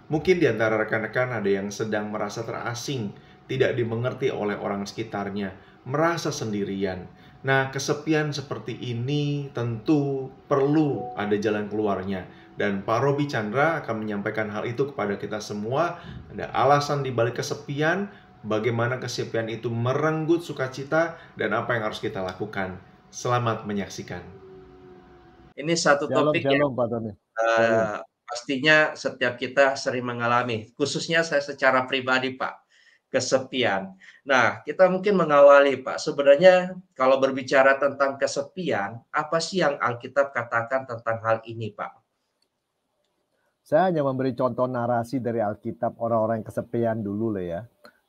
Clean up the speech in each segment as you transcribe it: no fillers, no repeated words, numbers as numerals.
Mungkin di antara rekan-rekan ada yang sedang merasa terasing, tidak dimengerti oleh orang sekitarnya, merasa sendirian. Nah, kesepian seperti ini tentu perlu ada jalan keluarnya. Dan Pak Robi Chandra akan menyampaikan hal itu kepada kita semua. Ada alasan di balik kesepian, bagaimana kesepian itu merenggut sukacita, dan apa yang harus kita lakukan. Selamat menyaksikan. Ini satu Shalom, topik yang shalom Pak Tony. Shalom. pastinya setiap kita sering mengalami, khususnya saya secara pribadi, Pak, kesepian. Nah, kita mungkin mengawali, Pak, sebenarnya kalau berbicara tentang kesepian, apa sih yang Alkitab katakan tentang hal ini, Pak? Saya hanya memberi contoh narasi dari Alkitab orang-orang yang kesepian dulu lah ya.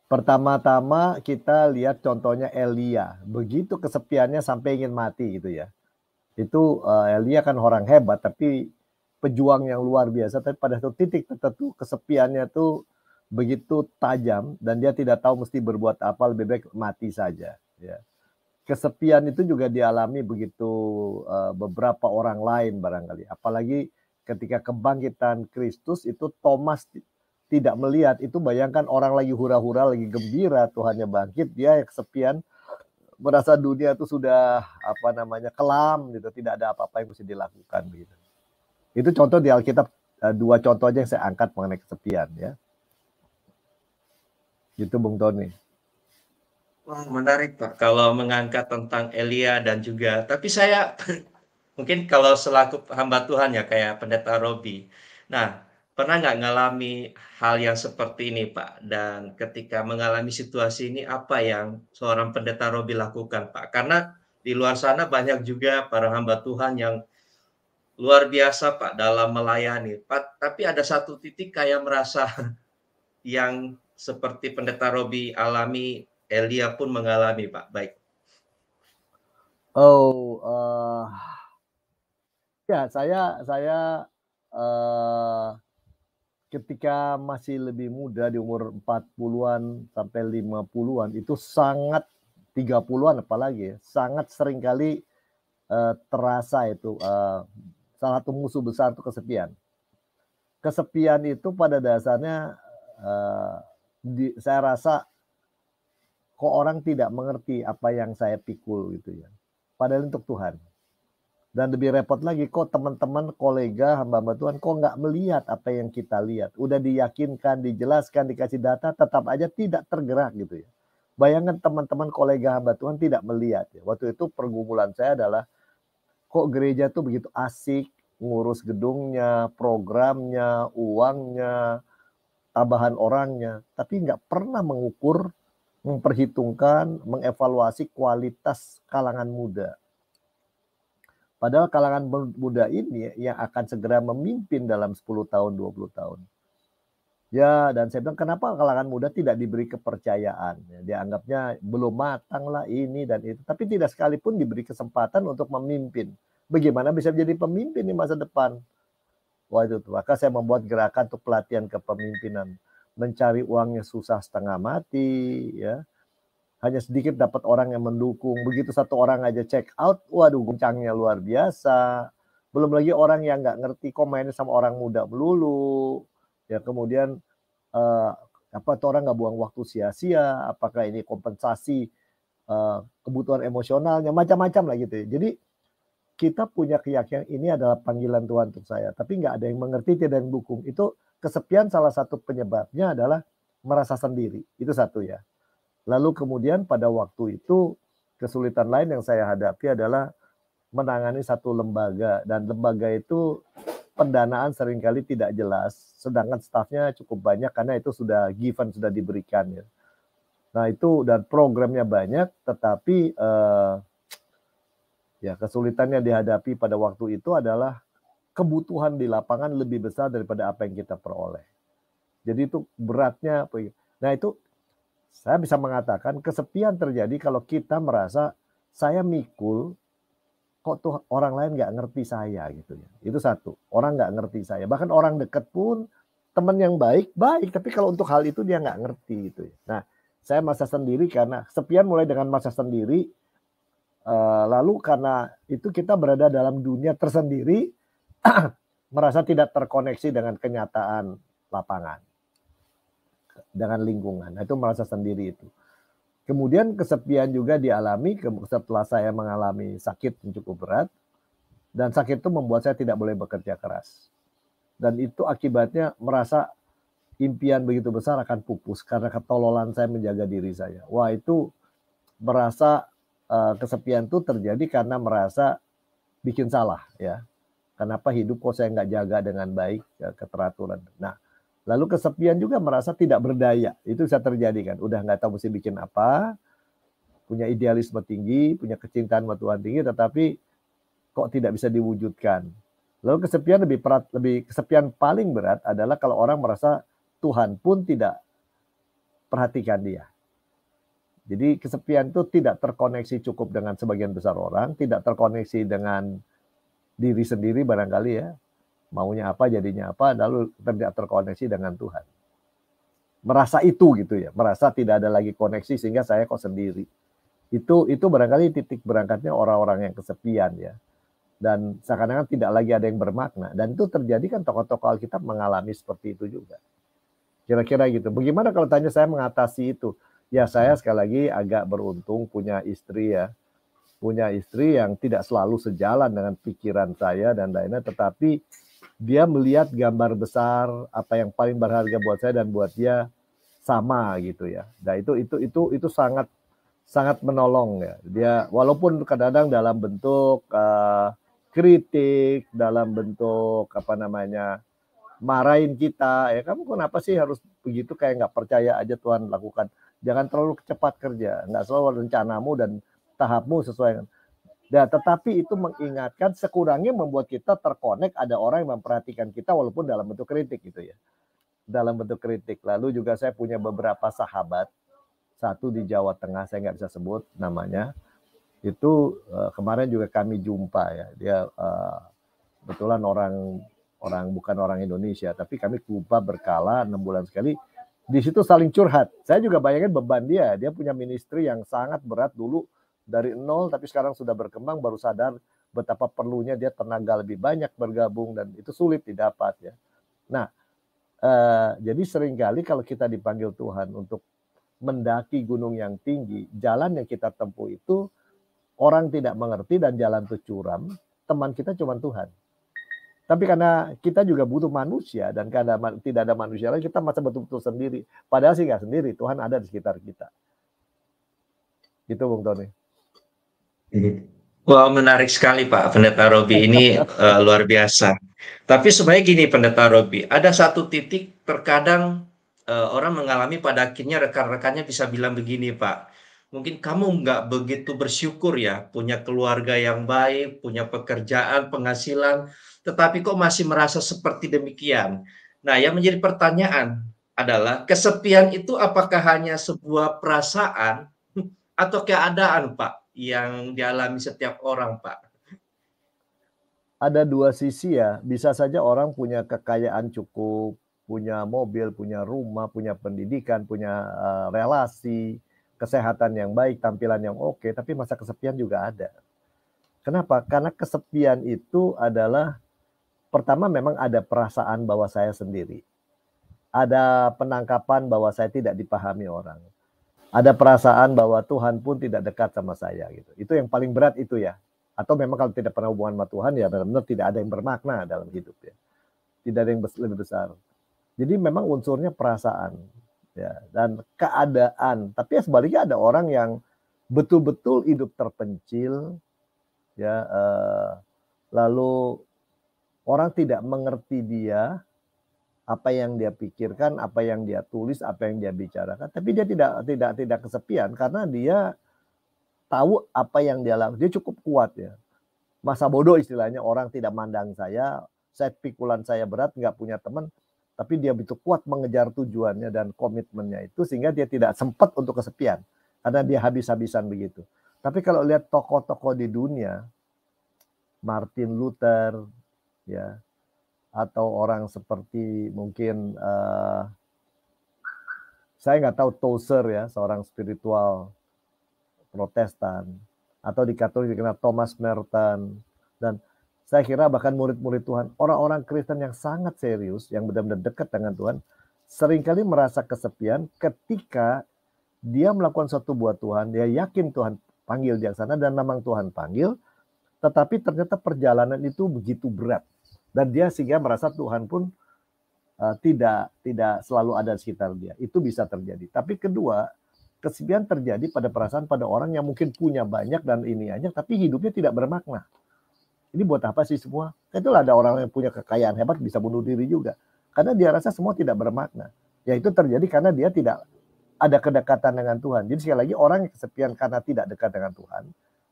Pertama-tama kita lihat contohnya Elia. Begitu kesepiannya sampai ingin mati gitu ya. Itu Elia kan orang hebat tapi pejuang yang luar biasa. Tapi pada satu titik tertentu kesepiannya tuh begitu tajam dan dia tidak tahu mesti berbuat apa, lebih baik mati saja. Ya. Kesepian itu juga dialami begitu beberapa orang lain barangkali. Apalagi ketika kebangkitan Kristus itu Thomas tidak melihat. Itu bayangkan orang lagi hura-hura, lagi gembira Tuhannya bangkit, dia kesepian, merasa dunia itu sudah kelam gitu, tidak ada apa-apa yang mesti dilakukan gitu. Itu contoh di Alkitab, dua contoh aja yang saya angkat mengenai kesepian ya. Gitu Bung Tony. Wah, menarik, Pak, kalau mengangkat tentang Elia dan juga tapi saya mungkin kalau selaku hamba Tuhan ya kayak Pendeta Robi. Nah, pernah nggak ngalami hal yang seperti ini, Pak? Dan ketika mengalami situasi ini apa yang seorang Pendeta Robi lakukan, Pak? Karena di luar sana banyak juga para hamba Tuhan yang luar biasa, Pak, dalam melayani. Pak, tapi ada satu titik kayak merasa yang seperti Pendeta Robi alami, Elia pun mengalami, Pak. Baik. Oh, ya saya ketika masih lebih muda di umur 40-an sampai 50-an itu sangat 30-an apalagi ya, sangat seringkali terasa itu salah satu musuh besar itu kesepian. Kesepian itu pada dasarnya saya rasa kok orang tidak mengerti apa yang saya pikul gitu ya. Padahal untuk Tuhan. Dan lebih repot lagi, kok teman-teman, kolega, hamba-hamba Tuhan, kok nggak melihat apa yang kita lihat. Udah diyakinkan, dijelaskan, dikasih data, tetap aja tidak tergerak gitu ya. Bayangkan teman-teman, kolega, hamba Tuhan tidak melihat. Ya. Waktu itu pergumulan saya adalah, kok gereja tuh begitu asik, ngurus gedungnya, programnya, uangnya, tambahan orangnya. Tapi nggak pernah mengukur, memperhitungkan, mengevaluasi kualitas kalangan muda. Padahal kalangan muda ini yang akan segera memimpin dalam 10 tahun, 20 tahun. Ya, dan saya bilang kenapa kalangan muda tidak diberi kepercayaan. Ya, dianggapnya belum matang lah ini dan itu. Tapi tidak sekalipun diberi kesempatan untuk memimpin. Bagaimana bisa menjadi pemimpin di masa depan? Wah itu tuh. Maka saya membuat gerakan untuk pelatihan kepemimpinan. Mencari uangnya susah setengah mati. Ya. Hanya sedikit dapat orang yang mendukung. Begitu satu orang aja check out, waduh guncangnya luar biasa. Belum lagi orang yang nggak ngerti kok mainnya sama orang muda melulu. Ya kemudian orang nggak buang waktu sia-sia. Apakah ini kompensasi kebutuhan emosionalnya, macam-macam lah gitu. Jadi kita punya keyakinan ini adalah panggilan Tuhan untuk saya. Tapi nggak ada yang mengerti, tidak ada yang dukung. Itu kesepian salah satu penyebabnya adalah merasa sendiri. Itu satu ya. Lalu kemudian pada waktu itu kesulitan lain yang saya hadapi adalah menangani satu lembaga. Dan lembaga itu pendanaan seringkali tidak jelas. Sedangkan stafnya cukup banyak karena itu sudah given, sudah diberikan. Ya. Nah itu dan programnya banyak tetapi ya kesulitan yang dihadapi pada waktu itu adalah kebutuhan di lapangan lebih besar daripada apa yang kita peroleh. Jadi itu beratnya. Nah itu saya bisa mengatakan kesepian terjadi kalau kita merasa saya mikul, kok tuh orang lain nggak ngerti saya gitu ya. Itu satu, orang nggak ngerti saya. Bahkan orang dekat pun, teman yang baik, tapi kalau untuk hal itu dia nggak ngerti gitu ya. Nah, saya merasa sendiri karena kesepian mulai dengan merasa sendiri, lalu karena itu kita berada dalam dunia tersendiri, merasa tidak terkoneksi dengan kenyataan lapangan dengan lingkungan. Nah, itu merasa sendiri itu. Kemudian kesepian juga dialami setelah saya mengalami sakit yang cukup berat, dan sakit itu membuat saya tidak boleh bekerja keras. Dan itu akibatnya merasa impian begitu besar akan pupus karena ketololan saya menjaga diri saya. Wah, itu merasa kesepian itu terjadi karena merasa bikin salah ya. Kenapa hidup kok saya nggak jaga dengan baik ya, keteraturan. Nah, lalu kesepian juga merasa tidak berdaya. Itu bisa terjadi kan. Udah nggak tahu mesti bikin apa, punya idealisme tinggi, punya kecintaan sama Tuhan tinggi, tetapi kok tidak bisa diwujudkan. Lalu kesepian kesepian paling berat adalah kalau orang merasa Tuhan pun tidak perhatikan dia. Jadi kesepian itu tidak terkoneksi cukup dengan sebagian besar orang, tidak terkoneksi dengan diri sendiri barangkali ya, maunya apa jadinya apa, lalu tidak terkoneksi dengan Tuhan. Merasa itu gitu ya, merasa tidak ada lagi koneksi sehingga saya kok sendiri. Itu barangkali titik berangkatnya orang-orang yang kesepian ya. Dan seakan-akan tidak lagi ada yang bermakna. Dan itu terjadi kan tokoh-tokoh Alkitab mengalami seperti itu juga. Kira-kira gitu. Bagaimana kalau tanya saya mengatasi itu? Ya saya sekali lagi agak beruntung punya istri ya. Punya istri yang tidak selalu sejalan dengan pikiran saya dan lainnya. Tetapi dia melihat gambar besar apa yang paling berharga buat saya dan buat dia sama gitu ya. Nah itu sangat menolong ya. Dia walaupun kadang-kadang dalam bentuk kritik, dalam bentuk marahin kita ya, kamu kenapa sih harus begitu, kayak nggak percaya aja Tuhan lakukan, jangan terlalu cepat kerja, nggak selalu rencanamu dan tahapmu sesuai. Nah, tetapi itu mengingatkan sekurangnya membuat kita terkonek, ada orang yang memperhatikan kita walaupun dalam bentuk kritik gitu ya, dalam bentuk kritik. Lalu juga saya punya beberapa sahabat, satu di Jawa Tengah saya nggak bisa sebut namanya, itu kemarin juga kami jumpa ya, dia kebetulan bukan orang Indonesia, tapi kami jumpa berkala 6 bulan sekali. Di situ saling curhat. Saya juga bayangin beban dia punya ministry yang sangat berat dulu dari nol, tapi sekarang sudah berkembang, baru sadar betapa perlunya dia tenaga lebih banyak bergabung, dan itu sulit didapat ya. Nah, jadi seringkali kalau kita dipanggil Tuhan untuk mendaki gunung yang tinggi, jalan yang kita tempuh itu orang tidak mengerti dan jalan itu curam, teman kita cuma Tuhan. Tapi karena kita juga butuh manusia, dan karena tidak ada manusia lain, kita masa betul-betul sendiri. Padahal sih nggak sendiri, Tuhan ada di sekitar kita. Gitu Bung Tony. Wah, menarik sekali Pak Pendeta Robi, ini luar biasa. Tapi sebenarnya gini Pendeta Robi, ada satu titik terkadang orang mengalami, pada akhirnya rekan-rekannya bisa bilang begini Pak, mungkin kamu nggak begitu bersyukur ya, punya keluarga yang baik, punya pekerjaan, penghasilan, tetapi kok masih merasa seperti demikian. Nah, yang menjadi pertanyaan adalah, kesepian itu apakah hanya sebuah perasaan atau keadaan Pak yang dialami setiap orang Pak? Ada dua sisi ya, bisa saja orang punya kekayaan cukup, punya mobil, punya rumah, punya pendidikan, punya relasi, kesehatan yang baik, tampilan yang oke, tapi masa kesepian juga ada. Kenapa? Karena kesepian itu adalah, pertama memang ada perasaan bahwa saya sendiri. Ada penangkapan bahwa saya tidak dipahami orang. Ada perasaan bahwa Tuhan pun tidak dekat sama saya gitu. Itu yang paling berat itu ya. Atau memang kalau tidak pernah hubungan sama Tuhan ya benar-benar tidak ada yang bermakna dalam hidup ya. Tidak ada yang lebih besar. Jadi memang unsurnya perasaan ya, dan keadaan. Tapi ya sebaliknya ada orang yang betul-betul hidup terpencil ya, lalu orang tidak mengerti dia, apa yang dia pikirkan, apa yang dia tulis, apa yang dia bicarakan, tapi dia tidak kesepian karena dia tahu apa yang dia lakukan. Dia cukup kuat ya. Masa bodoh istilahnya, orang tidak mandang saya pikulan saya berat, nggak punya teman, tapi dia begitu kuat mengejar tujuannya dan komitmennya itu, sehingga dia tidak sempat untuk kesepian karena dia habis-habisan begitu. Tapi kalau lihat tokoh-tokoh di dunia, Martin Luther ya, atau orang seperti mungkin saya nggak tahu, Tozer ya, seorang spiritual Protestan, atau di Katolik dikenal Thomas Merton, dan Saya kira bahkan murid-murid Tuhan, orang-orang Kristen yang sangat serius, yang benar-benar dekat dengan Tuhan, seringkali merasa kesepian ketika dia melakukan sesuatu buat Tuhan, dia yakin Tuhan panggil dia ke sana dan memang Tuhan panggil, tetapi ternyata perjalanan itu begitu berat. Dan dia sehingga merasa Tuhan pun tidak selalu ada di sekitar dia. Itu bisa terjadi. Tapi kedua, kesepian terjadi pada perasaan pada orang yang mungkin punya banyak dan ini aja, tapi hidupnya tidak bermakna. Ini buat apa sih semua? Itulah ada orang yang punya kekayaan hebat bisa bunuh diri juga. Karena dia rasa semua tidak bermakna. Ya itu terjadi karena dia tidak ada kedekatan dengan Tuhan. Jadi sekali lagi orang yang kesepian karena tidak dekat dengan Tuhan,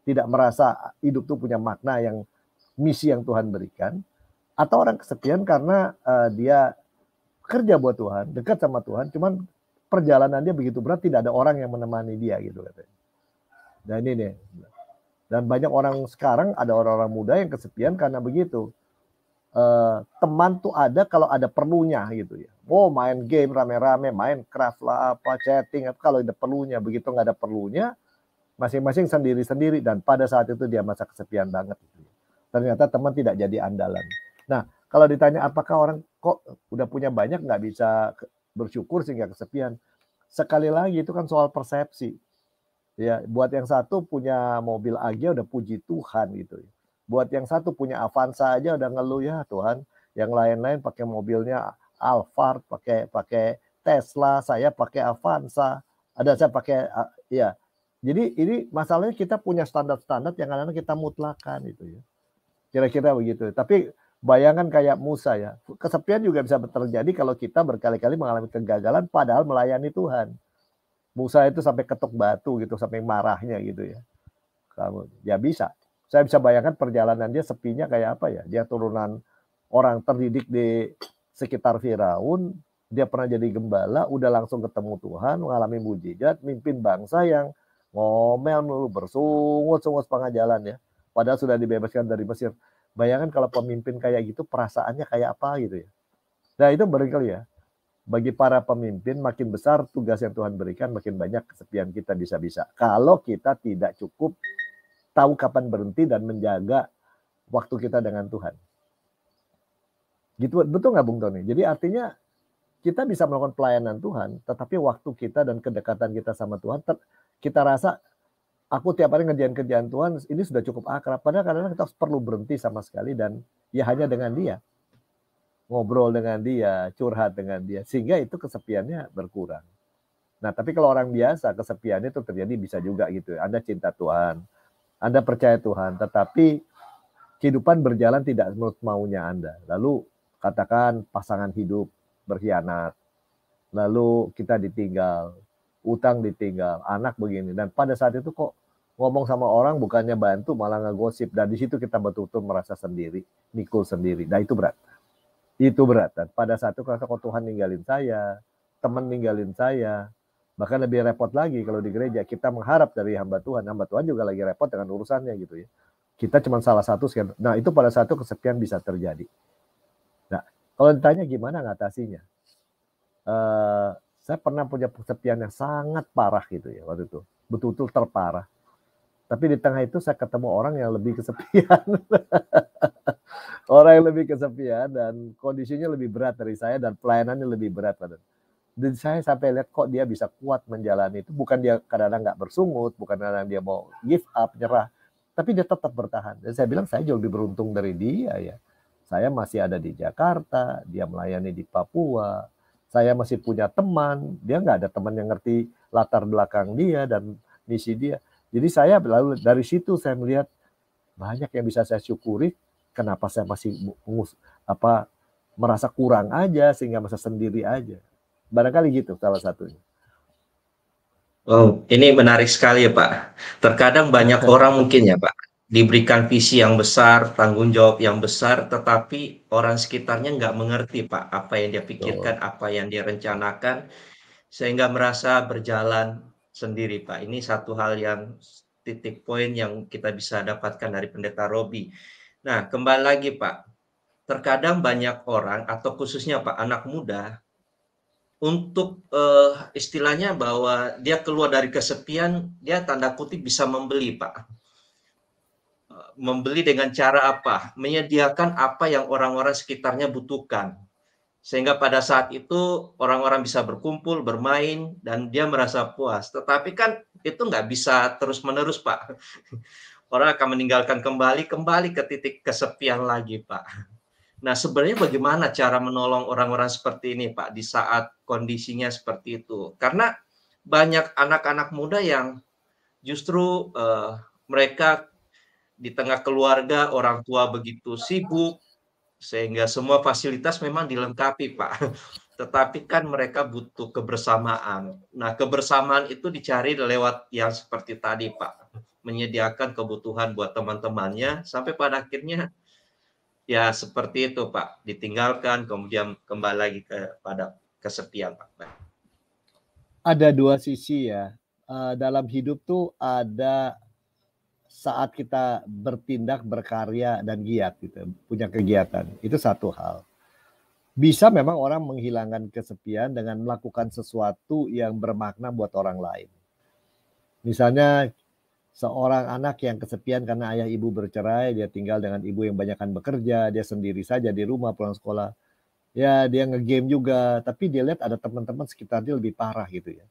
tidak merasa hidup itu punya makna yang misi yang Tuhan berikan, atau orang kesepian karena dia kerja buat Tuhan, dekat sama Tuhan, cuman perjalanan dia begitu berat, tidak ada orang yang menemani dia gitu katanya. Dan ini nih. Dan banyak orang sekarang, ada orang-orang muda yang kesepian karena begitu. Teman tuh ada kalau ada perlunya gitu ya. Oh main game rame-rame, main craft lah, apa chatting, kalau ada perlunya. Begitu nggak ada perlunya, masing-masing sendiri-sendiri. Dan pada saat itu dia masa kesepian banget. Gitu. Ternyata teman tidak jadi andalan. Nah kalau ditanya apakah orang kok udah punya banyak nggak bisa bersyukur sehingga kesepian. Sekali lagi itu kan soal persepsi. Ya, buat yang satu punya mobil aja udah puji Tuhan gitu. Buat yang satu punya Avanza aja udah ngeluh ya Tuhan. Yang lain-lain pakai mobilnya Alphard, pakai Tesla, saya pakai Avanza. Ada saya pakai ya. Jadi ini masalahnya kita punya standar-standar yang kadang-kadang kita mutlakan itu ya. Kira-kira begitu. Tapi bayangan kayak Musa ya. Kesepian juga bisa terjadi kalau kita berkali-kali mengalami kegagalan padahal melayani Tuhan. Musa itu sampai ketuk batu gitu, sampai marahnya gitu ya. Kamu ya bisa. Saya bisa bayangkan perjalanan dia sepinya kayak apa ya. Dia turunan orang terdidik di sekitar Firaun, dia pernah jadi gembala, udah langsung ketemu Tuhan, mengalami mujizat, mimpin bangsa yang ngomel melulu, bersungut-sungut setengah jalan ya. Padahal sudah dibebaskan dari Mesir. Bayangkan kalau pemimpin kayak gitu perasaannya kayak apa gitu ya. Nah itu barangkali ya. Bagi para pemimpin makin besar tugas yang Tuhan berikan, makin banyak kesepian kita bisa-bisa. Kalau kita tidak cukup tahu kapan berhenti dan menjaga waktu kita dengan Tuhan. Gitu, betul nggak Bung Tony? Jadi artinya kita bisa melakukan pelayanan Tuhan, tetapi waktu kita dan kedekatan kita sama Tuhan, kita rasa aku tiap hari ngerjain kerjaan Tuhan, ini sudah cukup akrab. Padahal kadang-kadang kita perlu berhenti sama sekali dan ya hanya dengan dia. Ngobrol dengan dia, curhat dengan dia, sehingga itu kesepiannya berkurang. Nah, tapi kalau orang biasa, kesepiannya itu terjadi bisa juga gitu. Anda cinta Tuhan, Anda percaya Tuhan, tetapi kehidupan berjalan tidak menurut maunya Anda. Lalu katakan pasangan hidup berkhianat, lalu kita ditinggal, utang ditinggal, anak begini. Dan pada saat itu kok ngomong sama orang bukannya bantu, malah ngegosip. Dan di situ kita betul-betul merasa sendiri, mikul sendiri. Nah, itu berat. Itu berat. Dan pada saat itu kalau Tuhan ninggalin saya, teman ninggalin saya, bahkan lebih repot lagi kalau di gereja kita mengharap dari hamba Tuhan juga lagi repot dengan urusannya gitu ya. Kita cuma salah satu sekian. Nah itu pada saat itu kesepian bisa terjadi. Nah kalau ditanya gimana ngatasinya, saya pernah punya kesepian yang sangat parah gitu ya waktu itu, betul-betul terparah. Tapi di tengah itu saya ketemu orang yang lebih kesepian. Orang yang lebih kesepian dan kondisinya lebih berat dari saya dan pelayanannya lebih berat. Dan saya sampai lihat kok dia bisa kuat menjalani itu. Bukan dia kadang-kadang nggak bersungut, bukan kadang-kadang dia mau give up, nyerah. Tapi dia tetap bertahan. Dan saya bilang saya jauh lebih beruntung dari dia ya. Saya masih ada di Jakarta, dia melayani di Papua. Saya masih punya teman, dia nggak ada teman yang ngerti latar belakang dia dan misi dia. Jadi saya lalu dari situ saya melihat banyak yang bisa saya syukuri. Kenapa saya masih merasa kurang aja sehingga merasa sendiri aja. Barangkali gitu salah satunya. Oh, ini menarik sekali ya Pak. Terkadang banyak orang mungkin ya Pak, diberikan visi yang besar, tanggung jawab yang besar, tetapi orang sekitarnya nggak mengerti Pak, apa yang dia pikirkan, apa yang dia rencanakan, sehingga merasa berjalan sendiri Pak. Ini satu hal yang titik poin yang kita bisa dapatkan dari Pendeta Robi. Nah, kembali lagi Pak, terkadang banyak orang atau khususnya Pak anak muda untuk istilahnya bahwa dia keluar dari kesepian, dia tanda kutip bisa membeli Pak. membeli dengan cara apa? Menyediakan apa yang orang-orang sekitarnya butuhkan. Sehingga pada saat itu orang-orang bisa berkumpul, bermain, dan dia merasa puas. Tetapi kan itu nggak bisa terus-menerus, Pak. Orang akan meninggalkan kembali ke titik kesepian lagi, Pak. Nah, sebenarnya bagaimana cara menolong orang-orang seperti ini, Pak, di saat kondisinya seperti itu? Karena banyak anak-anak muda yang justru mereka di tengah keluarga, orang tua begitu sibuk, sehingga semua fasilitas memang dilengkapi, Pak. Tetapi kan mereka butuh kebersamaan. Nah, kebersamaan itu dicari lewat yang seperti tadi, Pak. Menyediakan kebutuhan buat teman-temannya, sampai pada akhirnya ya seperti itu, Pak. Ditinggalkan, kemudian kembali lagi kepada kesepian, Pak. Ada dua sisi ya. Dalam hidup tuh ada saat kita bertindak, berkarya, dan giat gitu, punya kegiatan. Itu satu hal. Bisa memang orang menghilangkan kesepian dengan melakukan sesuatu yang bermakna buat orang lain. Misalnya seorang anak yang kesepian karena ayah ibu bercerai, dia tinggal dengan ibu yang banyakkan bekerja, dia sendiri saja di rumah pulang sekolah. Ya dia nge-game juga, tapi dia lihat ada teman-teman sekitar dia lebih parah gitu ya.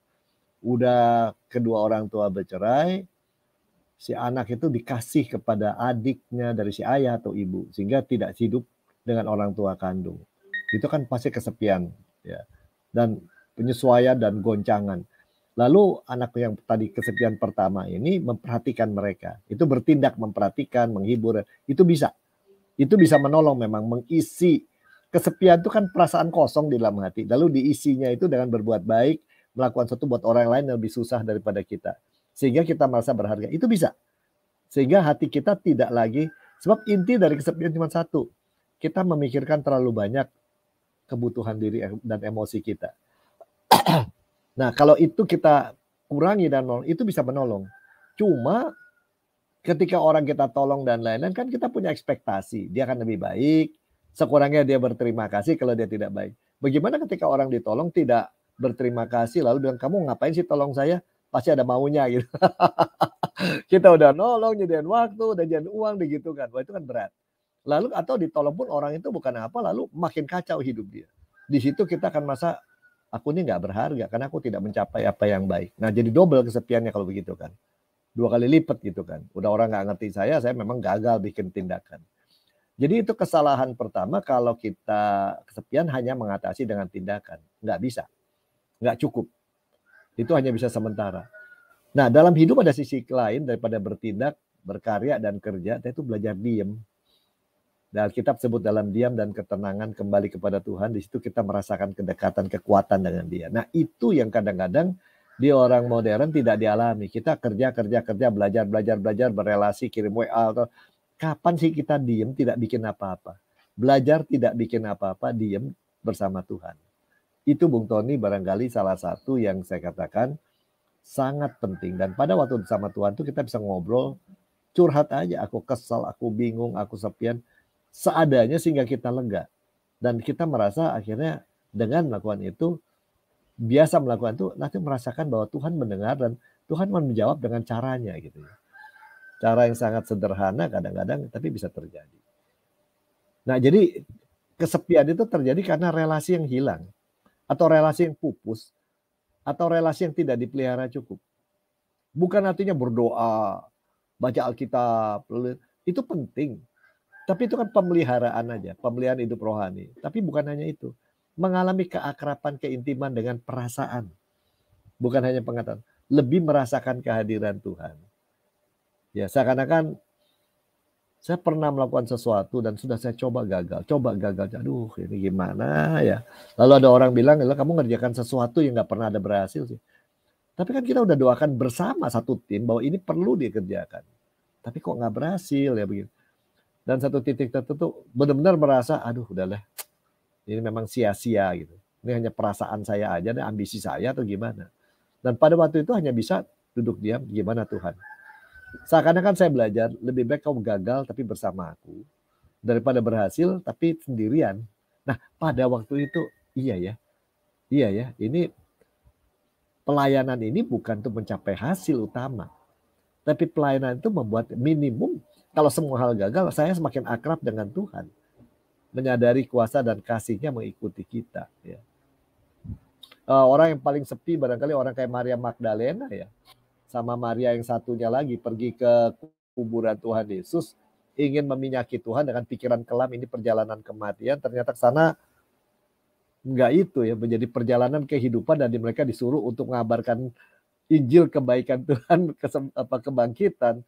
Udah kedua orang tua bercerai, si anak itu dikasih kepada adiknya dari si ayah atau ibu, sehingga tidak hidup dengan orang tua kandung. Itu kan pasti kesepian ya, dan penyesuaian dan goncangan. Lalu anak yang tadi kesepian pertama ini memperhatikan mereka, itu bertindak memperhatikan, menghibur, itu bisa menolong, memang mengisi kesepian. Itu kan perasaan kosong di dalam hati, lalu diisinya itu dengan berbuat baik, melakukan sesuatu buat orang lain yang lebih susah daripada kita, sehingga kita merasa berharga. Itu bisa, sehingga hati kita tidak lagi, sebab inti dari kesepian cuma satu, kita memikirkan terlalu banyak kebutuhan diri dan emosi kita. Nah, kalau itu kita kurangi dan itu bisa menolong. Cuma ketika orang kita tolong dan lain-lain, kan kita punya ekspektasi dia akan lebih baik, sekurangnya dia berterima kasih kalau dia tidak baik. Bagaimana ketika orang ditolong tidak berterima kasih lalu bilang, kamu ngapain sih tolong saya? Pasti ada maunya gitu. Kita udah nolong, nyediain waktu, udah nyediain uang, begitu kan. Wah, itu kan berat. Lalu atau ditolong pun orang itu bukan apa, lalu makin kacau hidup dia. Di situ kita akan merasa, aku ini nggak berharga karena aku tidak mencapai apa yang baik. Nah, jadi double kesepiannya kalau begitu kan. 2 kali lipat gitu kan. Udah orang nggak ngerti saya memang gagal bikin tindakan. Jadi itu kesalahan pertama kalau kita kesepian hanya mengatasi dengan tindakan. Nggak bisa. Nggak cukup. Itu hanya bisa sementara. Nah, dalam hidup ada sisi lain daripada bertindak, berkarya, dan kerja, itu belajar diam. Dan Alkitab sebut dalam diam dan ketenangan kembali kepada Tuhan, di situ kita merasakan kedekatan, kekuatan dengan Dia. Nah, itu yang kadang-kadang di orang modern tidak dialami. Kita kerja, belajar, berrelasi, kirim WA. Atau kapan sih kita diam, tidak bikin apa-apa? Belajar tidak bikin apa-apa, diam bersama Tuhan. Itu Bung Tony barangkali salah satu yang saya katakan sangat penting. Dan pada waktu bersama Tuhan itu kita bisa ngobrol, curhat aja. Aku kesal, aku bingung, aku sepian. Seadanya sehingga kita lega. Dan kita merasa akhirnya dengan melakukan itu, biasa melakukan itu, nanti merasakan bahwa Tuhan mendengar dan Tuhan menjawab dengan caranya gitu ya. Cara yang sangat sederhana kadang-kadang tapi bisa terjadi. Nah, jadi kesepian itu terjadi karena relasi yang hilang, atau relasi yang pupus, atau relasi yang tidak dipelihara cukup. Bukan artinya berdoa, baca Alkitab, itu penting. Tapi itu kan pemeliharaan aja, pemeliharaan hidup rohani. Tapi bukan hanya itu. Mengalami keakraban, keintiman dengan perasaan. Bukan hanya pengetahuan. Lebih merasakan kehadiran Tuhan. Ya, seakan-akan saya pernah melakukan sesuatu dan sudah saya coba gagal. Aduh, ini gimana ya. Lalu ada orang bilang, kamu ngerjakan sesuatu yang gak pernah ada berhasil sih. Tapi kan kita udah doakan bersama satu tim bahwa ini perlu dikerjakan. Tapi kok gak berhasil ya begitu. Dan satu titik tertentu benar-benar merasa, aduh udahlah, ini memang sia-sia gitu. Ini hanya perasaan saya aja, ini ambisi saya atau gimana. Dan pada waktu itu hanya bisa duduk diam, gimana Tuhan. Seakan-akan saya belajar, lebih baik kamu gagal tapi bersama aku, daripada berhasil tapi sendirian. Nah, pada waktu itu, iya ya, ini pelayanan ini bukan untuk mencapai hasil utama. Tapi pelayanan itu membuat minimum Kalau semua hal gagal, saya semakin akrab dengan Tuhan. Menyadari kuasa dan kasih-Nya mengikuti kita. Ya. Orang yang paling sepi barangkali orang kayak Maria Magdalena ya. Sama Maria yang satunya lagi pergi ke kuburan Tuhan Yesus. Ingin meminyaki Tuhan dengan pikiran kelam ini perjalanan kematian. Ternyata ke sana enggak itu ya. Menjadi perjalanan kehidupan dan mereka disuruh untuk mengabarkan Injil kebaikan Tuhan, kebangkitan.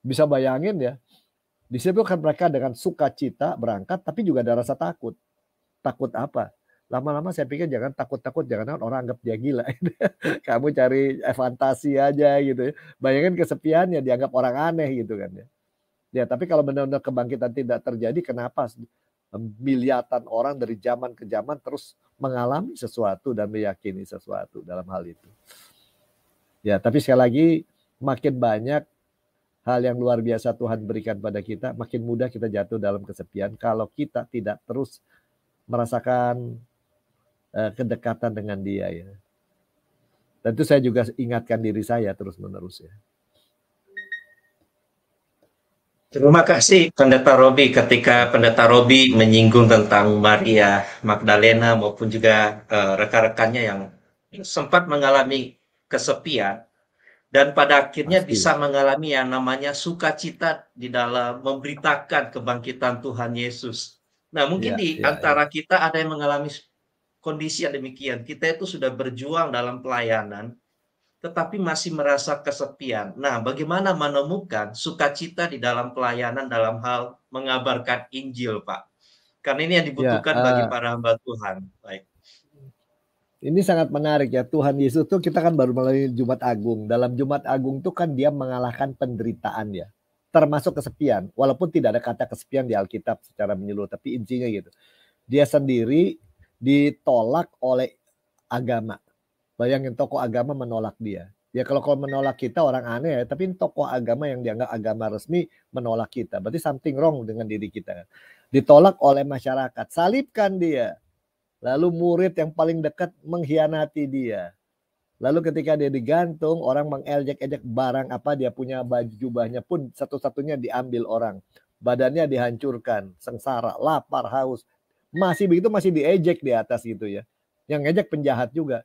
Bisa bayangin ya. Di situ kan mereka dengan sukacita berangkat, tapi juga ada rasa takut. Takut apa? Lama-lama saya pikir jangan takut-takut, jangan orang anggap dia gila. Kamu cari fantasi aja gitu ya. Bayangin kesepiannya, dianggap orang aneh gitu kan ya. Ya, tapi kalau benar-benar kebangkitan tidak terjadi, kenapa miliatan orang dari zaman ke zaman terus mengalami sesuatu dan meyakini sesuatu dalam hal itu. Ya, tapi sekali lagi makin banyak hal yang luar biasa Tuhan berikan pada kita, makin mudah kita jatuh dalam kesepian kalau kita tidak terus merasakan kedekatan dengan Dia ya. Dan itu saya juga ingatkan diri saya terus-menerus ya. Terima kasih Pendeta Robi. Ketika Pendeta Robi menyinggung tentang Maria Magdalena maupun juga rekan-rekannya yang sempat mengalami kesepian, dan pada akhirnya bisa mengalami yang namanya sukacita di dalam memberitakan kebangkitan Tuhan Yesus. Nah, mungkin di antara kita ada yang mengalami kondisi yang demikian. Kita itu sudah berjuang dalam pelayanan, tetapi masih merasa kesepian. Nah, bagaimana menemukan sukacita di dalam pelayanan dalam hal mengabarkan Injil, Pak? Karena ini yang dibutuhkan bagi para hamba Tuhan. Baik. Ini sangat menarik ya. Tuhan Yesus tuh kita kan baru melalui Jumat Agung. Dalam Jumat Agung tuh kan dia mengalahkan penderitaan ya. Termasuk kesepian. Walaupun tidak ada kata kesepian di Alkitab secara menyeluruh. Tapi intinya gitu. Dia sendiri ditolak oleh agama. Bayangin tokoh agama menolak dia. Ya kalau menolak kita orang aneh ya. Tapi tokoh agama yang dianggap agama resmi menolak kita. Berarti something wrong dengan diri kita. Ditolak oleh masyarakat. Salibkan dia. Lalu murid yang paling dekat mengkhianati dia. Lalu ketika dia digantung, orang mengejek-ejek barang apa dia punya, baju jubahnya pun satu-satunya diambil orang. Badannya dihancurkan, sengsara, lapar, haus. Masih begitu masih diejek di atas gitu ya. Yang ngejek penjahat juga.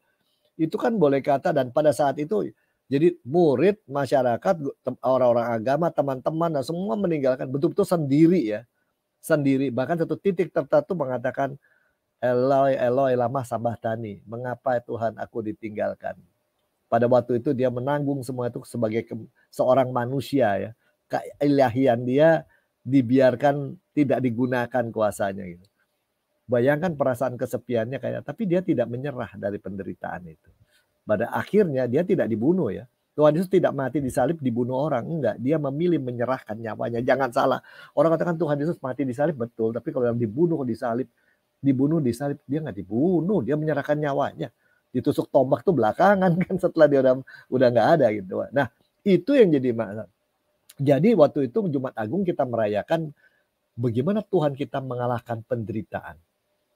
Itu kan boleh kata dan pada saat itu jadi murid, masyarakat, orang-orang agama, teman-teman dan semua meninggalkan betul-betul sendiri ya. Sendiri. Bahkan satu titik tertentu mengatakan Eloi, Eloi, lama sabachthani. Mengapa Tuhan aku ditinggalkan? Pada waktu itu dia menanggung semua itu sebagai seorang manusia ya. Keilahian dia dibiarkan tidak digunakan kuasanya gitu. Bayangkan perasaan kesepiannya kayak, tapi dia tidak menyerah dari penderitaan itu. Pada akhirnya dia tidak dibunuh ya. Tuhan Yesus tidak mati disalib dibunuh orang, enggak. Dia memilih menyerahkan nyawanya. Jangan salah. Orang katakan Tuhan Yesus mati disalib betul, tapi kalau yang dibunuh disalib dia nggak dibunuh, dia menyerahkan nyawanya. Ditusuk tombak tuh belakangan kan setelah dia udah nggak ada gitu. Nah itu yang jadi masalah. Jadi waktu itu Jumat Agung kita merayakan bagaimana Tuhan kita mengalahkan penderitaan.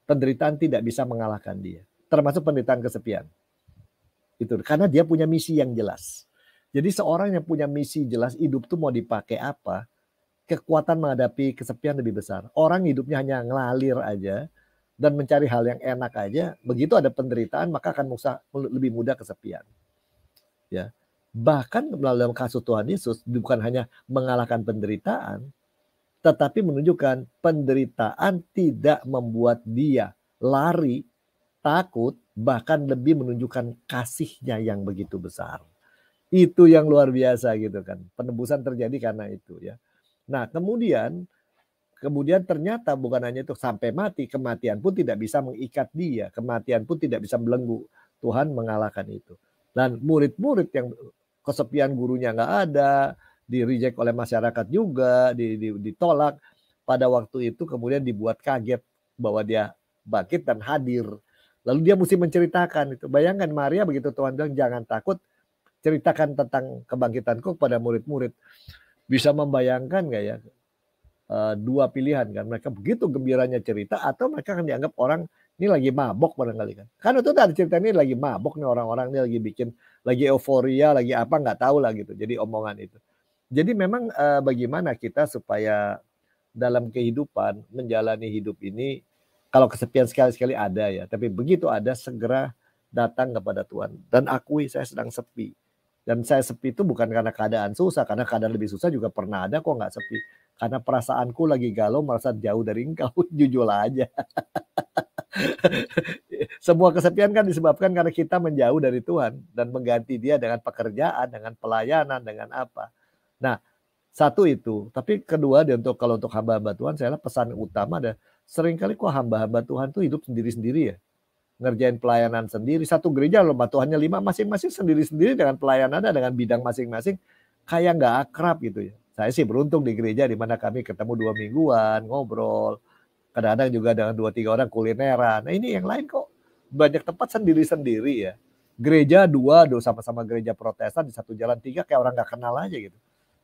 Penderitaan tidak bisa mengalahkan dia, termasuk penderitaan kesepian. Itu karena dia punya misi yang jelas. Jadi seorang yang punya misi jelas, hidup tuh mau dipakai apa, kekuatan menghadapi kesepian lebih besar. Orang hidupnya hanya ngelalir aja dan mencari hal yang enak aja, begitu ada penderitaan maka akan lebih mudah kesepian. Ya. Bahkan dalam kasus Tuhan Yesus bukan hanya mengalahkan penderitaan, tetapi menunjukkan penderitaan tidak membuat dia lari, takut, bahkan lebih menunjukkan kasih-Nya yang begitu besar. Itu yang luar biasa gitu kan. Penebusan terjadi karena itu ya. Nah, kemudian ternyata bukan hanya itu, sampai mati, kematian pun tidak bisa mengikat dia, kematian pun tidak bisa belenggu. Tuhan mengalahkan itu. Dan murid-murid yang kesepian gurunya nggak ada, di-reject oleh masyarakat juga, ditolak. Pada waktu itu kemudian dibuat kaget bahwa dia bangkit dan hadir. Lalu dia mesti menceritakan itu. Bayangkan Maria begitu Tuhan bilang jangan takut, ceritakan tentang kebangkitanku kepada murid-murid. Bisa membayangkan nggak ya? Dua pilihan kan, mereka begitu gembiranya cerita atau mereka akan dianggap orang ini lagi mabok barangkali kan. Kan itu ada cerita ini lagi mabok nih orang-orang ini lagi bikin lagi euforia lagi apa nggak tahu lah gitu. Jadi omongan itu. Jadi memang bagaimana kita supaya dalam kehidupan menjalani hidup ini, kalau kesepian sekali-sekali ada ya, tapi begitu ada segera datang kepada Tuhan dan akui saya sedang sepi. Dan saya sepi itu bukan karena keadaan susah, karena keadaan lebih susah juga pernah ada kok nggak sepi. Karena perasaanku lagi galau, merasa jauh dari engkau, jujur aja. Semua kesepian kan disebabkan karena kita menjauh dari Tuhan dan mengganti dia dengan pekerjaan, dengan pelayanan, dengan apa. Nah, satu itu. Tapi kedua, kalau untuk hamba-hamba Tuhan, saya pesan utama ada seringkali kok hamba-hamba Tuhan tuh hidup sendiri-sendiri ya. Ngerjain pelayanan sendiri. Satu gereja lomba Tuhannya 5, masing-masing sendiri-sendiri dengan pelayanannya, dengan bidang masing-masing. Kayak nggak akrab gitu ya. Saya sih beruntung di gereja di mana kami ketemu 2 mingguan, ngobrol. Kadang-kadang juga dengan 2-3 orang kulineran. Nah ini yang lain kok banyak tempat sendiri-sendiri ya. Gereja 2 sama-sama gereja Protestan di satu jalan 3 kayak orang nggak kenal aja gitu.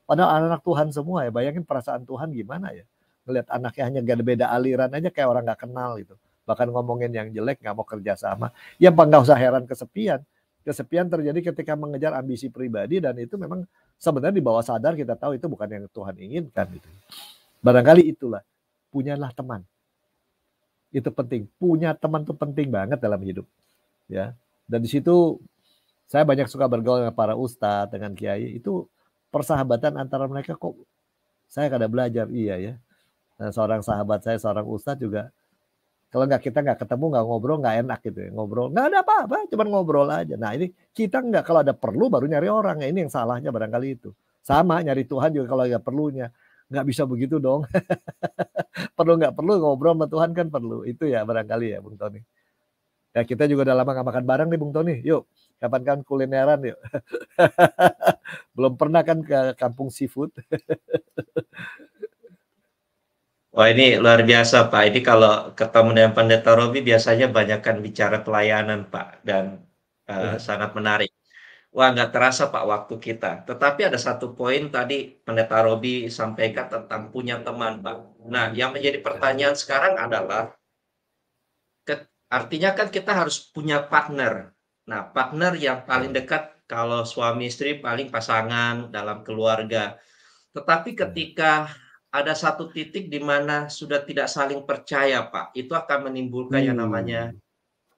Padahal anak-anak Tuhan semua ya. Bayangin perasaan Tuhan gimana ya. Ngelihat anaknya hanya gak beda aliran aja kayak orang nggak kenal gitu. Bahkan ngomongin yang jelek, nggak mau kerja sama. Ya nggak usah heran kesepian. Kesepian terjadi ketika mengejar ambisi pribadi dan itu memang sebenarnya di bawah sadar kita tahu itu bukan yang Tuhan inginkan. Gitu. Barangkali itulah, punyalah teman. Itu penting. Punya teman itu penting banget dalam hidup. Ya. Dan di situ saya banyak suka bergaul dengan para ustadz, dengan kiai. Itu persahabatan antara mereka kok saya kadang belajar. Iya ya. Nah, seorang sahabat saya, seorang ustadz juga. Kalau kita nggak ketemu, nggak ngobrol, nggak enak gitu ya. Ngobrol, nggak ada apa-apa, cuma ngobrol aja. Nah ini kita nggak, kalau ada perlu baru nyari orang. Ya, ini yang salahnya barangkali itu. Sama, nyari Tuhan juga kalau ada perlunya. Nggak bisa begitu dong. Perlu nggak perlu, ngobrol sama Tuhan kan perlu. Itu ya barangkali ya Bung Tony. Ya kita juga udah lama nggak makan bareng nih Bung Tony. Yuk, kapan-kapan kulineran yuk. Belum pernah kan ke kampung seafood. Wah ini luar biasa Pak. Ini kalau ketemu dengan Pendeta Robi biasanya banyakkan bicara pelayanan Pak. Dan sangat menarik. Wah nggak terasa Pak waktu kita. Tetapi ada satu poin tadi Pendeta Robi sampaikan tentang punya teman Pak. Nah yang menjadi pertanyaan sekarang adalah, artinya kan kita harus punya partner. Nah partner yang paling dekat kalau suami istri paling pasangan dalam keluarga. Tetapi ketika ada satu titik di mana sudah tidak saling percaya, Pak, itu akan menimbulkan yang namanya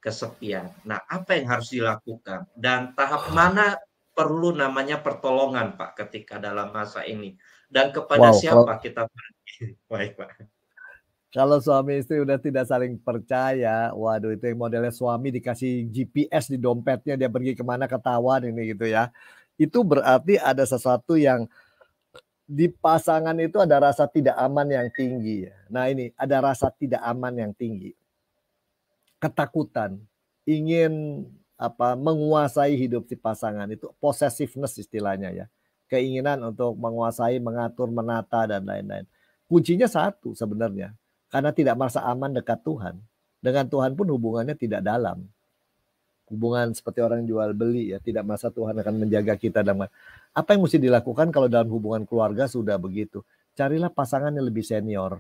kesepian. Nah, apa yang harus dilakukan? Dan tahap mana perlu namanya pertolongan, Pak, ketika dalam masa ini? Dan kepada siapa kita pergi? Baik, Pak. Kalau suami istri udah tidak saling percaya, waduh itu yang modelnya suami dikasih GPS di dompetnya, dia pergi kemana ketahuan ini gitu ya. Itu berarti ada sesuatu yang di pasangan itu ada rasa tidak aman yang tinggi. Nah ini ada rasa tidak aman yang tinggi. Ketakutan, ingin menguasai hidup si pasangan itu, possessiveness istilahnya ya. Keinginan untuk menguasai, mengatur, menata dan lain-lain. Kuncinya satu sebenarnya. Karena tidak merasa aman dekat Tuhan. Dengan Tuhan pun hubungannya tidak dalam. Hubungan seperti orang jual beli ya, tidak merasa Tuhan akan menjaga kita. Apa yang mesti dilakukan kalau dalam hubungan keluarga sudah begitu? Carilah pasangan yang lebih senior.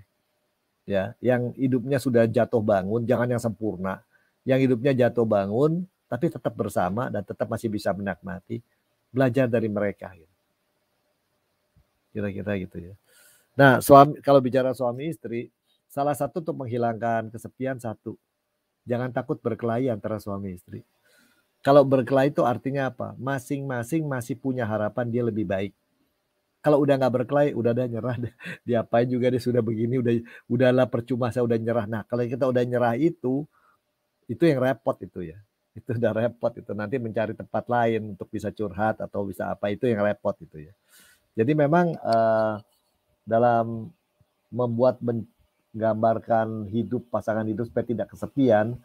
Ya, yang hidupnya sudah jatuh bangun, jangan yang sempurna. Yang hidupnya jatuh bangun, tapi tetap bersama dan tetap masih bisa menikmati. Belajar dari mereka. Kira-kira gitu ya. Nah, kalau bicara suami istri, salah satu untuk menghilangkan kesepian satu, jangan takut berkelahi antara suami istri. Kalau berkelahi itu artinya apa? Masing-masing masih punya harapan dia lebih baik. Kalau udah nggak berkelahi, udah nyerah. Diapain juga dia sudah begini, udahlah percuma saya udah nyerah. Nah, kalau kita udah nyerah itu yang repot itu ya. Itu udah repot itu. Nanti mencari tempat lain untuk bisa curhat atau bisa apa, itu yang repot itu ya. Jadi memang dalam membuat menggambarkan hidup, pasangan hidup supaya tidak kesepian,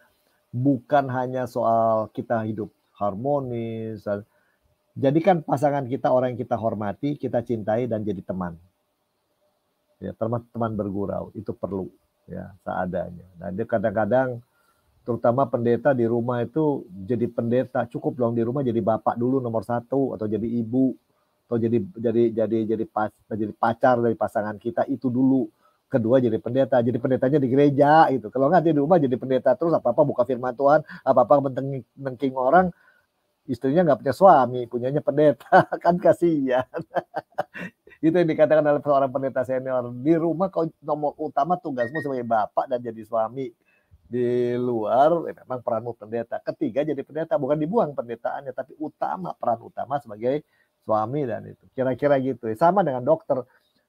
bukan hanya soal kita hidup harmonis. Jadikan pasangan kita orang yang kita hormati, kita cintai dan jadi teman. Ya, teman bergurau itu perlu ya seadanya. Nah, dia kadang-kadang terutama pendeta di rumah itu jadi pendeta, cukup dong di rumah jadi bapak dulu nomor 1 atau jadi ibu atau jadi pacar dari pasangan kita itu dulu. Kedua jadi pendeta, jadi pendetanya di gereja gitu. Kalau nggak di rumah jadi pendeta terus apa-apa buka firman Tuhan, apa-apa menengking orang, istrinya nggak punya suami, punyanya pendeta, kan kasihan. Itu yang dikatakan oleh seorang pendeta senior. Di rumah kau nomor utama tugasmu sebagai bapak dan jadi suami. Di luar memang peranmu pendeta. Ketiga jadi pendeta, bukan dibuang pendetaannya, tapi peran utama sebagai suami dan itu. Kira-kira gitu. Sama dengan dokter.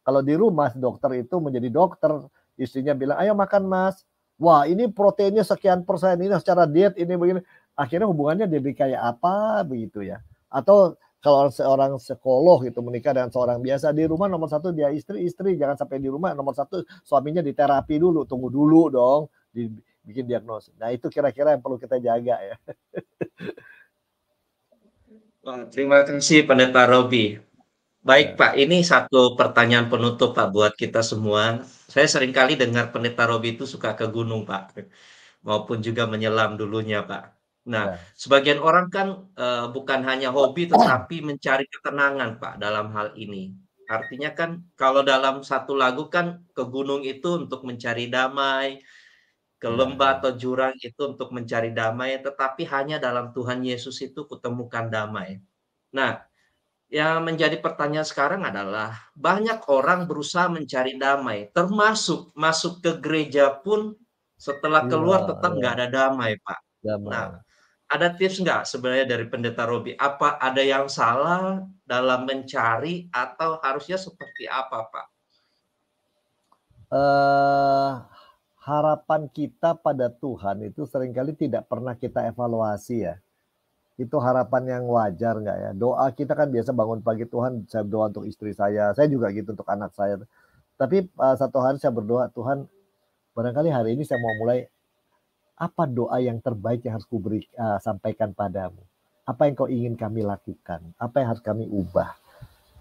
Kalau di rumah dokter itu menjadi dokter, istrinya bilang, ayo makan mas. Wah ini proteinnya sekian persen, ini secara diet ini begini. Akhirnya hubungannya jadi kayak apa begitu ya. Atau kalau seorang psikolog itu menikah dengan seorang biasa, di rumah nomor satu dia istri, jangan sampai di rumah nomor satu suaminya diterapi dulu, tunggu dulu dong, bikin diagnosis. Nah itu kira-kira yang perlu kita jaga ya. Wah, terima kasih Pendeta Robi. Baik Ya. Pak, ini satu pertanyaan penutup Pak buat kita semua. Saya seringkali dengar Pendeta Robi itu suka ke gunung Pak, maupun juga menyelam dulunya Pak. Nah, Ya. sebagian orang kan bukan hanya hobi tetapi mencari ketenangan Pak dalam hal ini. Artinya kan kalau dalam satu lagu kan ke gunung itu untuk mencari damai, ke lembah atau jurang itu untuk mencari damai, tetapi hanya dalam Tuhan Yesus itu kutemukan damai. Nah, yang menjadi pertanyaan sekarang adalah banyak orang berusaha mencari damai, termasuk masuk ke gereja pun setelah Iya, keluar tetap nggak ada damai, Pak. Nah, damai. ada tips nggak sebenarnya dari Pendeta Robi? Apa ada yang salah dalam mencari atau harusnya seperti apa, Pak? Harapan kita pada Tuhan itu seringkali tidak pernah kita evaluasi ya. Itu harapan yang wajar nggak ya? Doa kita kan biasa bangun pagi, Tuhan saya berdoa untuk istri saya juga gitu untuk anak saya. Tapi satu hari saya berdoa, Tuhan barangkali hari ini saya mau mulai, apa doa yang terbaik yang harus kuberi sampaikan padamu? Apa yang kau ingin kami lakukan? Apa yang harus kami ubah?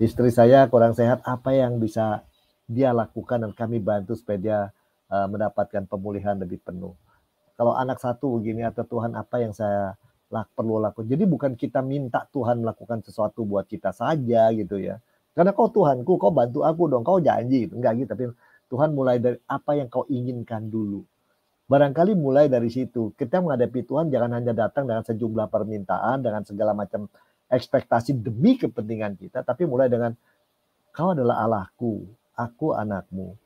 Istri saya kurang sehat, apa yang bisa dia lakukan dan kami bantu supaya dia mendapatkan pemulihan lebih penuh. Kalau anak satu begini, atau Tuhan apa yang saya perlu lakukan. Jadi bukan kita minta Tuhan melakukan sesuatu buat kita saja gitu ya. Karena kau Tuhanku, kau bantu aku dong, kau janji. Enggak gitu, tapi Tuhan mulai dari apa yang kau inginkan dulu. Barangkali mulai dari situ. Kita menghadapi Tuhan jangan hanya datang dengan sejumlah permintaan, dengan segala macam ekspektasi demi kepentingan kita, tapi mulai dengan kau adalah Allahku, aku anakmu.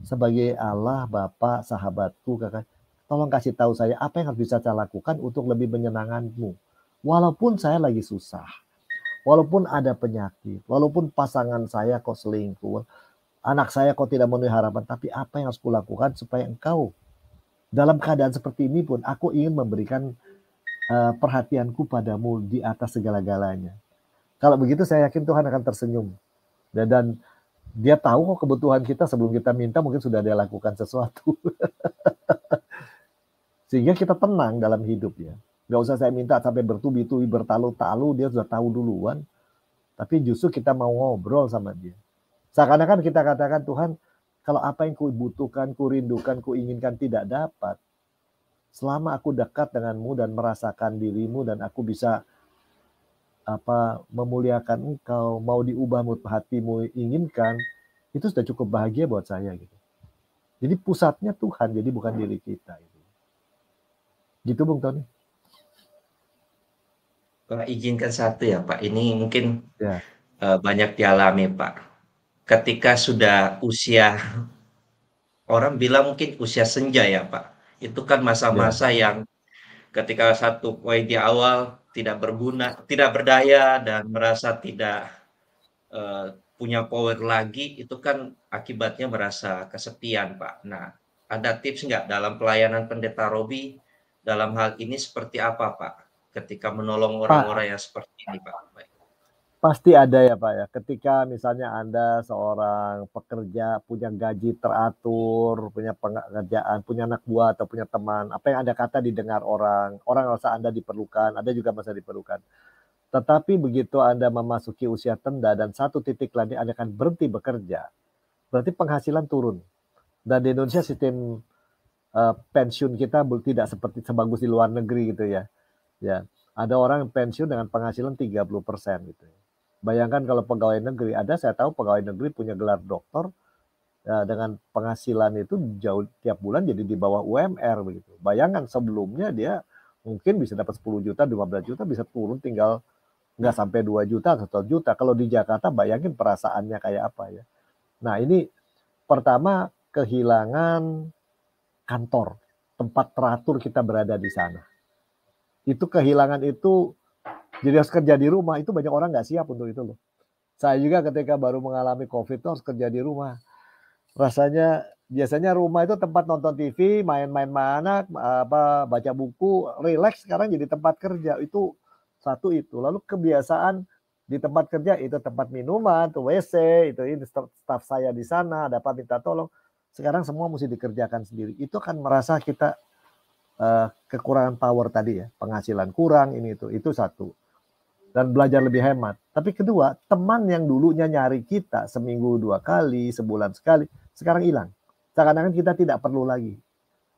Sebagai Allah, Bapa, sahabatku, kakak, tolong kasih tahu saya apa yang harus bisa saya lakukan untuk lebih menyenangkanmu. Walaupun saya lagi susah, walaupun ada penyakit, walaupun pasangan saya kok selingkuh, anak saya kok tidak memenuhi harapan, tapi apa yang harus kulakukan supaya engkau dalam keadaan seperti ini pun aku ingin memberikan perhatianku padamu di atas segala-galanya. Kalau begitu saya yakin Tuhan akan tersenyum. Dan dia tahu kok kebutuhan kita sebelum kita minta, mungkin sudah dia lakukan sesuatu. Sehingga kita tenang dalam hidup ya. Gak usah saya minta sampai bertubi-tubi, bertalu-talu, dia sudah tahu duluan. Tapi justru kita mau ngobrol sama dia. Seakan-akan kita katakan, Tuhan, kalau apa yang ku butuhkan, ku rindukan, ku inginkan tidak dapat, selama aku dekat denganmu dan merasakan dirimu dan aku bisa memuliakan engkau, mau diubah hatimu inginkan, itu sudah cukup bahagia buat saya gitu. Jadi pusatnya Tuhan, jadi bukan diri kita. Gitu Bung Tony. Pak, izinkan satu ya Pak, ini mungkin Ya. banyak dialami Pak. Ketika sudah usia, orang bilang mungkin usia senja ya Pak. Itu kan masa-masa yang ketika satu poin di awal tidak berguna, tidak berdaya dan merasa tidak punya power lagi, itu kan akibatnya merasa kesepian Pak. Nah, ada tips nggak dalam pelayanan Pendeta Robi dalam hal ini seperti apa Pak? Ketika menolong orang-orang yang seperti ini Pak. Baik. Pasti ada ya Pak ya. Ketika misalnya Anda seorang pekerja punya gaji teratur, punya pekerjaan, punya anak buah atau punya teman, apa yang Anda kata didengar orang merasa Anda diperlukan, Anda juga merasa diperlukan. Tetapi begitu Anda memasuki usia tenda dan satu titik lagi Anda akan berhenti bekerja, berarti penghasilan turun. Dan di Indonesia sistem pensiun kita tidak seperti sebagus di luar negeri gitu ya. Ya, ada orang yang pensiun dengan penghasilan 30% gitu. Bayangkan kalau pegawai negeri, saya tahu pegawai negeri punya gelar doktor, dengan penghasilan itu jauh tiap bulan jadi di bawah UMR begitu. Bayangkan sebelumnya dia mungkin bisa dapat 10 juta, 15 juta, bisa turun tinggal nggak sampai 2 juta atau 1 juta. Kalau di Jakarta bayangin perasaannya kayak apa ya. Nah ini pertama kehilangan kantor, tempat teratur kita berada di sana. Itu kehilangan itu, jadi harus kerja di rumah, itu banyak orang nggak siap untuk itu loh. Saya juga ketika baru mengalami COVID itu harus kerja di rumah. Rasanya biasanya rumah itu tempat nonton TV, main-main anak, baca buku, relax. Sekarang jadi tempat kerja. Itu satu itu. Lalu kebiasaan di tempat kerja itu tempat minuman, tuh WC, itu ini staff saya di sana, ada apa minta tolong. Sekarang semua mesti dikerjakan sendiri. Itu kan merasa kita kekurangan power tadi ya, penghasilan kurang ini itu satu. Dan belajar lebih hemat. Tapi kedua, teman yang dulunya nyari kita seminggu 2 kali, sebulan sekali, sekarang hilang. Seakan-akan kita tidak perlu lagi.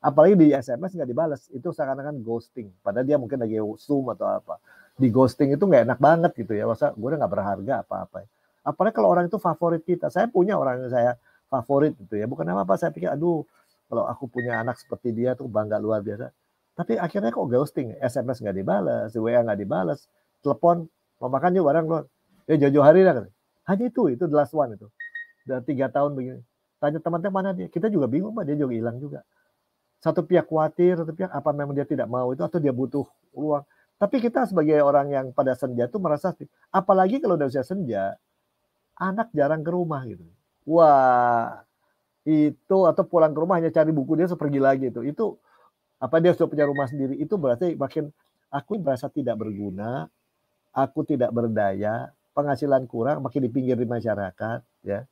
Apalagi di SMS nggak dibalas, itu seakan-akan ghosting. Padahal dia mungkin lagi Zoom atau apa. Di ghosting itu nggak enak banget gitu ya. Masa gue udah nggak berharga apa-apa. Apalagi kalau orang itu favorit kita. Saya punya orang yang saya favorit gitu ya. Bukan apa-apa, saya pikir aduh kalau aku punya anak seperti dia tuh bangga luar biasa. Tapi akhirnya kok ghosting, SMS nggak dibalas, WA nggak dibalas, telepon mau makan yuk bareng loh. Ya jauh-jauh hari lah. Hanya itu the last one itu. Udah 3 tahun begini. Tanya teman-teman mana dia. Kita juga bingung Pak, dia juga hilang juga. Satu pihak khawatir, satu pihak apa memang dia tidak mau itu atau dia butuh ruang. Tapi kita sebagai orang yang pada senja itu merasa, apalagi kalau udah usia senja, anak jarang ke rumah gitu. Wah, itu atau pulang ke rumah hanya cari buku dia pergi lagi itu. Itu apa dia sudah punya rumah sendiri, itu berarti makin aku merasa tidak berguna, aku tidak berdaya, penghasilan kurang, makin di pinggir di masyarakat ya.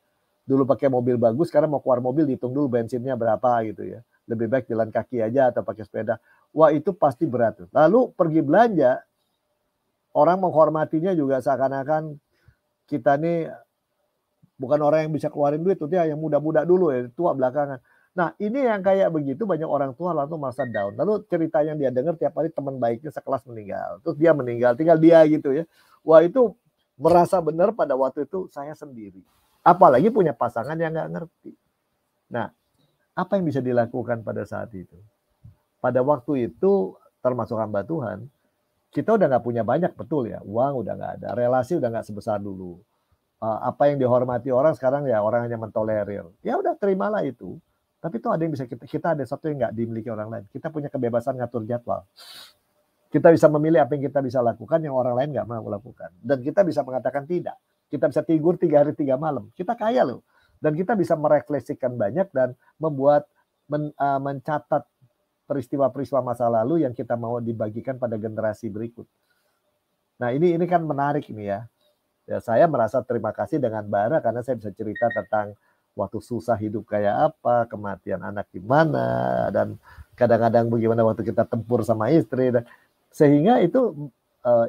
Dulu pakai mobil bagus, sekarang mau keluar mobil dihitung dulu bensinnya berapa gitu ya. Lebih baik jalan kaki aja atau pakai sepeda. Wah itu pasti berat. Lalu pergi belanja, orang menghormatinya juga seakan-akan kita nih bukan orang yang bisa keluarin duit, itu yang muda-muda dulu ya, tua belakangan. Nah ini yang kayak begitu banyak orang tua lalu merasa down. Lalu cerita yang dia dengar tiap hari teman baiknya sekelas meninggal. Terus dia meninggal, tinggal dia gitu ya. Wah itu merasa benar pada waktu itu saya sendiri. Apalagi punya pasangan yang nggak ngerti. Nah apa yang bisa dilakukan pada saat itu? Pada waktu itu termasuk hamba Tuhan, kita udah nggak punya banyak betul ya. Uang udah nggak ada, relasi udah nggak sebesar dulu. Apa yang dihormati orang sekarang ya orang hanya mentolerir. Ya udah terimalah itu. Tapi itu ada yang bisa kita ada satu yang nggak dimiliki orang lain. Kita punya kebebasan ngatur jadwal. Kita bisa memilih apa yang kita bisa lakukan yang orang lain nggak mau lakukan. Dan kita bisa mengatakan tidak. Kita bisa tidur 3 hari 3 malam. Kita kaya loh. Dan kita bisa merefleksikan banyak dan membuat mencatat peristiwa-peristiwa masa lalu yang kita mau dibagikan pada generasi berikut. Nah ini kan menarik ini ya. Ya, saya merasa terima kasih dengan Bara karena saya bisa cerita tentang waktu susah hidup kayak apa, kematian anak gimana, dan kadang-kadang bagaimana waktu kita tempur sama istri. Dan sehingga itu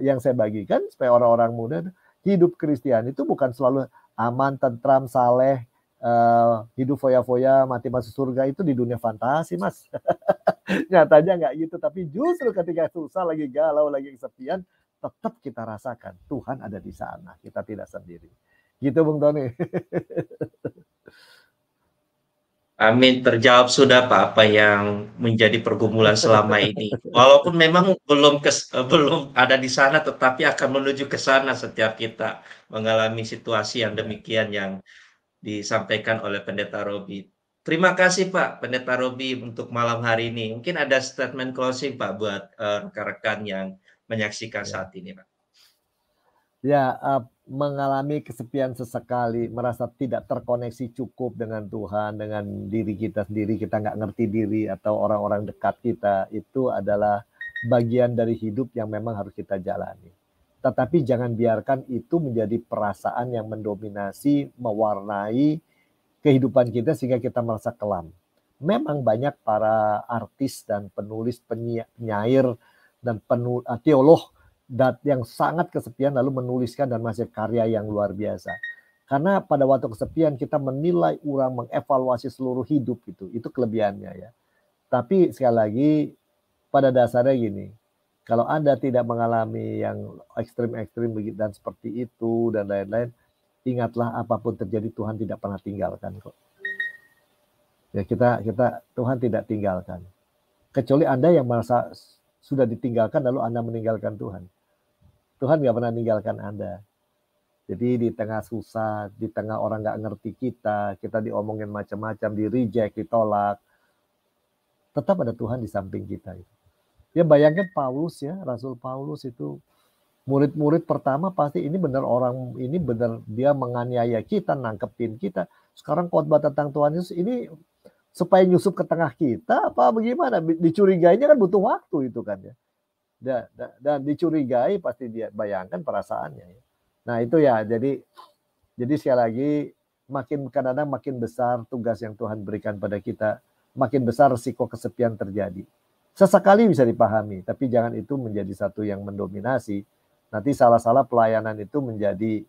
yang saya bagikan supaya orang-orang muda hidup Kristiani itu bukan selalu aman, tentram, saleh, hidup foya-foya, mati masuk surga itu di dunia fantasi mas. Nyatanya nggak gitu, tapi justru ketika susah, lagi galau, lagi kesepian, tetap kita rasakan Tuhan ada di sana, kita tidak sendiri. Gitu Bung Tony. Amin, terjawab sudah Pak apa yang menjadi pergumulan selama ini. Walaupun memang belum ada di sana, tetapi akan menuju ke sana setiap kita mengalami situasi yang demikian yang disampaikan oleh Pendeta Robi. Terima kasih Pak Pendeta Robi untuk malam hari ini. Mungkin ada statement closing Pak buat rekan-rekan yang menyaksikan saat ini Pak. Ya, mengalami kesepian sesekali, merasa tidak terkoneksi cukup dengan Tuhan, dengan diri kita sendiri, kita nggak ngerti diri atau orang-orang dekat kita, itu adalah bagian dari hidup yang memang harus kita jalani. Tetapi jangan biarkan itu menjadi perasaan yang mendominasi, mewarnai kehidupan kita sehingga kita merasa kelam. Memang banyak para artis dan penulis, penyair, dan teolog yang sangat kesepian lalu menuliskan dan masih karya yang luar biasa. Karena pada waktu kesepian kita menilai orang, mengevaluasi seluruh hidup itu kelebihannya ya. Tapi sekali lagi pada dasarnya gini, kalau Anda tidak mengalami yang ekstrim-ekstrim dan seperti itu dan lain-lain, ingatlah apapun terjadi Tuhan tidak pernah tinggalkan kok. Ya kita Tuhan tidak tinggalkan. Kecuali Anda yang merasa sudah ditinggalkan lalu Anda meninggalkan Tuhan. Tuhan nggak pernah meninggalkan Anda. Jadi di tengah susah, di tengah orang nggak ngerti kita diomongin macam-macam, di reject, ditolak, tetap ada Tuhan di samping kita. Ya bayangkan Paulus ya, Rasul Paulus itu murid-murid pertama pasti ini benar orang ini benar dia menganiaya kita, nangkepin kita. Sekarang khotbah tentang Tuhan Yesus ini supaya nyusup ke tengah kita apa bagaimana? Dicurigainya kan butuh waktu itu kan ya. Dan dicurigai pasti dia bayangkan perasaannya ya. Nah itu ya, jadi sekali lagi makin kadang-kadang makin besar tugas yang Tuhan berikan pada kita, makin besar risiko kesepian terjadi. Sesekali bisa dipahami, tapi jangan itu menjadi satu yang mendominasi. Nanti salah-salah pelayanan itu menjadi,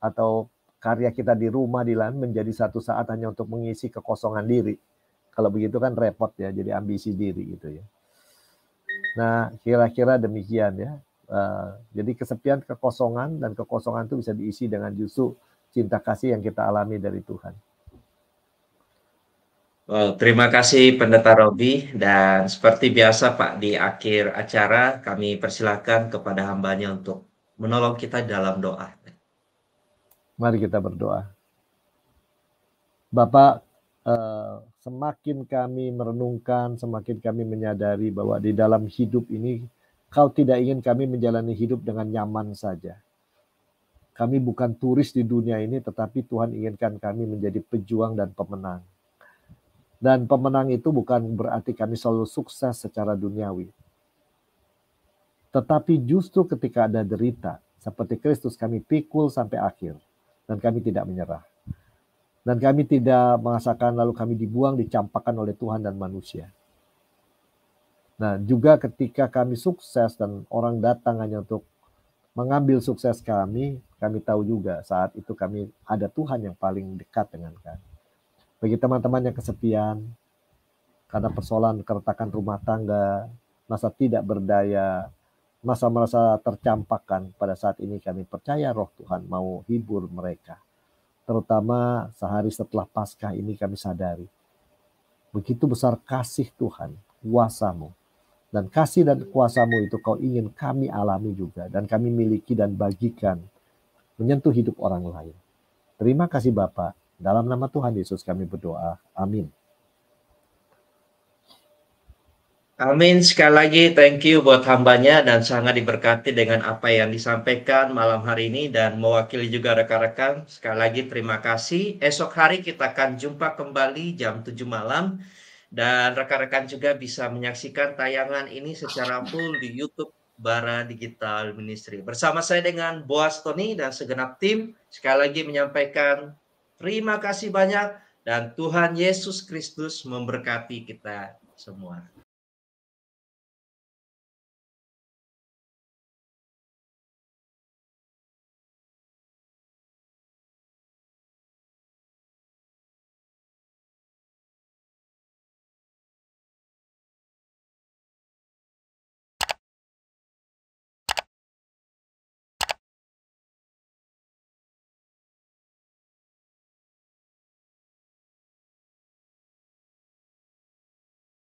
atau karya kita di rumah di lain menjadi satu saat hanya untuk mengisi kekosongan diri. Kalau begitu kan repot ya, jadi ambisi diri gitu ya. Nah kira-kira demikian ya. Jadi kesepian, kekosongan, dan kekosongan itu bisa diisi dengan justru cinta kasih yang kita alami dari Tuhan. Terima kasih Pendeta Robi, dan seperti biasa Pak, di akhir acara kami persilakan kepada hambanya untuk menolong kita dalam doa. Mari kita berdoa. Bapak, semakin kami merenungkan, semakin kami menyadari bahwa di dalam hidup ini Kau tidak ingin kami menjalani hidup dengan nyaman saja. Kami bukan turis di dunia ini, tetapi Tuhan inginkan kami menjadi pejuang dan pemenang. Dan pemenang itu bukan berarti kami selalu sukses secara duniawi. Tetapi justru ketika ada derita, seperti Kristus kami pikul sampai akhir. Dan kami tidak menyerah. Dan kami tidak merasakan lalu kami dibuang, dicampakkan oleh Tuhan dan manusia. Nah, juga ketika kami sukses dan orang datang hanya untuk mengambil sukses kami tahu juga saat itu kami ada Tuhan yang paling dekat dengan kami. Bagi teman-teman yang kesepian, karena persoalan keretakan rumah tangga, masa tidak berdaya, masa merasa tercampakkan, pada saat ini kami percaya Roh Tuhan mau hibur mereka. Terutama sehari setelah Paskah ini kami sadari, begitu besar kasih Tuhan, kuasa-Mu. Dan kasih dan kuasa-Mu itu Kau ingin kami alami juga. Dan kami miliki dan bagikan. Menyentuh hidup orang lain. Terima kasih Bapa. Dalam nama Tuhan Yesus kami berdoa. Amin. Amin. Sekali lagi thank you buat hambanya, dan sangat diberkati dengan apa yang disampaikan malam hari ini. Dan mewakili juga rekan-rekan, sekali lagi terima kasih. Esok hari kita akan jumpa kembali jam 7 malam. Dan rekan-rekan juga bisa menyaksikan tayangan ini secara full di YouTube Bara Digital Ministry. Bersama saya dengan Boaz Tony dan segenap tim, sekali lagi menyampaikan terima kasih banyak, dan Tuhan Yesus Kristus memberkati kita semua.